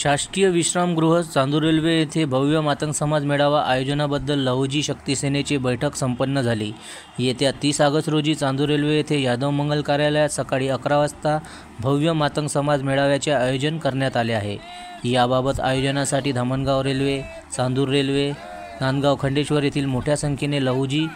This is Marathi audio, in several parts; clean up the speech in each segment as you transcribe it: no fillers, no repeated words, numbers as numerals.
शासकीय विश्रामगृह चांदूर रेल्वे येथे भव्य मातंग समाज मेळावा आयोजनाबद्दल लहुजी शक्ती सेनेची बैठक संपन्न झाली। येत्या 30 ऑगस्ट रोजी चांदूर रेल्वे येथे यादव मंगल कार्यालयात सकाळी 11 वाजता भव्य मातंग समाज मेळाव्याचे आयोजन करण्यात आले आहे। याबाबत आयोजनासाठी धामणगाव रेल्वे, चांदूर रेल्वे, नांदगाव खंडेश्वर येथील मोठ्या संख्येने लहुजी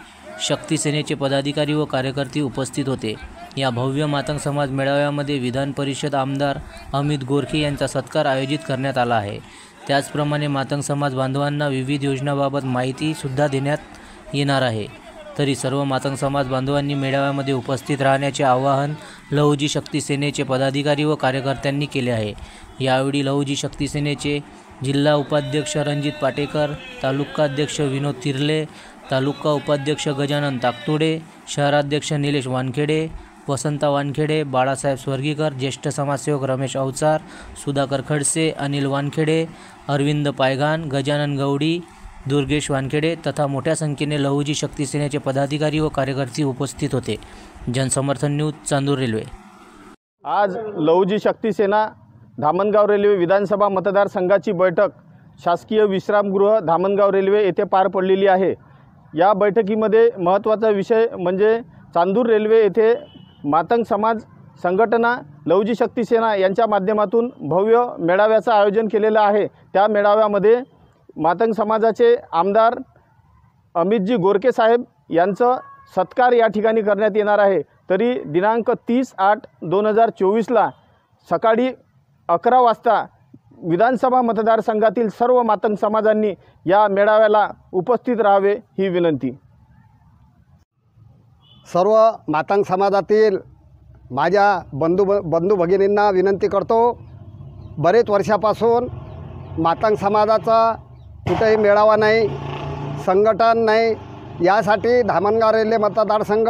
शक्ती सेनेचे पदाधिकारी व कार्यकर्ते उपस्थित होते। या भव्य मातंग समाज मेळाव्यामध्ये विधान परिषद आमदार अमित गोरखे यांचा सत्कार आयोजित करण्यात आला आहे। त्याचप्रमाणे मातंग समाज बांधवांना विविध योजनांबाबत माहिती सुद्धा देण्यात येणार आहे। तरी सर्व मातंग समाज बांधवांनी मेळाव्यामध्ये उपस्थित राहण्याचे आवाहन लहुजी शक्ती सेनेचे पदाधिकारी व कार्यकर्त्यांनी केले आहे। यावेळी लहुजी शक्ती सेनेचे जिल्हा उपाध्यक्ष रणजित पाटेकर, तालुकाध्यक्ष विनोद तिर्ले, तालुका उपाध्यक्ष गजानन ताकतोडे, शहराध्यक्ष निलेश वानखेडे, वसंता वानखेडे, बाळासाहेब स्वर्गीकर, ज्येष्ठ समाजसेवक रमेश अवचार, सुधाकर खडसे, अनिल वानखेडे, अरविंद पायघान, गजानन गवडी, दुर्गेश वानखेडे तथा मोठ्या संख्येने लहुजी शक्ती सेनेचे पदाधिकारी व कार्यकर्ते उपस्थित होते। जनसमर्थन न्यूज, चांदूर रेल्वे। आज लहुजी शक्ती सेना धामणगाव रेल्वे विधानसभा मतदारसंघाची बैठक शासकीय विश्रामगृह धामणगाव रेल्वे येथे पार पडलेली आहे। या बैठकीमध्ये महत्त्वाचा विषय म्हणजे चांदूर रेल्वे येथे मातंग समाज संघटना लहुजी शक्ती सेना यांच्या माध्यमातून भव्य मेळाव्याचं आयोजन केलेलं आहे। त्या मेळाव्यामध्ये मातंग समाजाचे आमदार अमितजी गोरखे साहेब यांचं सत्कार या ठिकाणी करण्यात येणार आहे। तरी दिनांक 30/8/2024 सकाळी 11 वाजता विधानसभा मतदारसंघातील सर्व मातंग समाजांनी या मेळाव्याला उपस्थित राहावे ही विनंती। सर्व मातंग समाजातील माझ्या बंधू भगिनींना विनंती करतो, बरेच वर्षापासून मातंग समाजाचा कुठेही मेळावा नाही, संघटन नाही। यासाठी धामणगाव रेल्वे मतदारसंघ,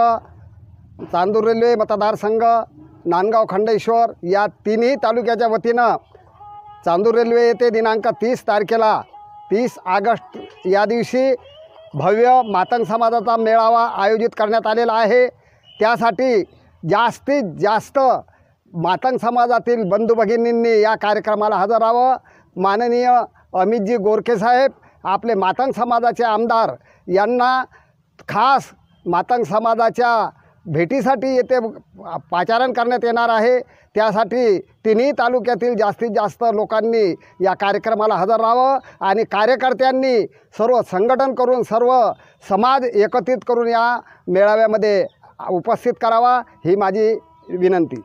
चांदूर रेल्वे मतदारसंघ, नांदगाव खंडेश्वर या तिन्ही तालुक्याच्या वतीनं चांदूर रेल्वे येथे दिनांक 30 तारखेला 30 ऑगस्ट या दिवशी भव्य मातंग समाजाचा मेळावा आयोजित करण्यात आलेला आहे। त्यासाठी जास्तीत जास्त मातंग समाजातील बंधू भगिनींनी या कार्यक्रमाला हजर राहावं। माननीय अमितजी गोरखे साहेब आपले मातंग समाजाचे आमदार यांना खास मातंग समाजाच्या भेटीसाठी येथे पाचारण करण्यात येणार आहे। त्यासाठी तिन्ही तालुक्यातील जास्तीत जास्त लोकांनी या कार्यक्रमाला हजर राहावं आणि कार्यकर्त्यांनी सर्व संघटन करून सर्व समाज एकत्रित करून या मेळाव्यामध्ये उपस्थित करावा ही माझी विनंती।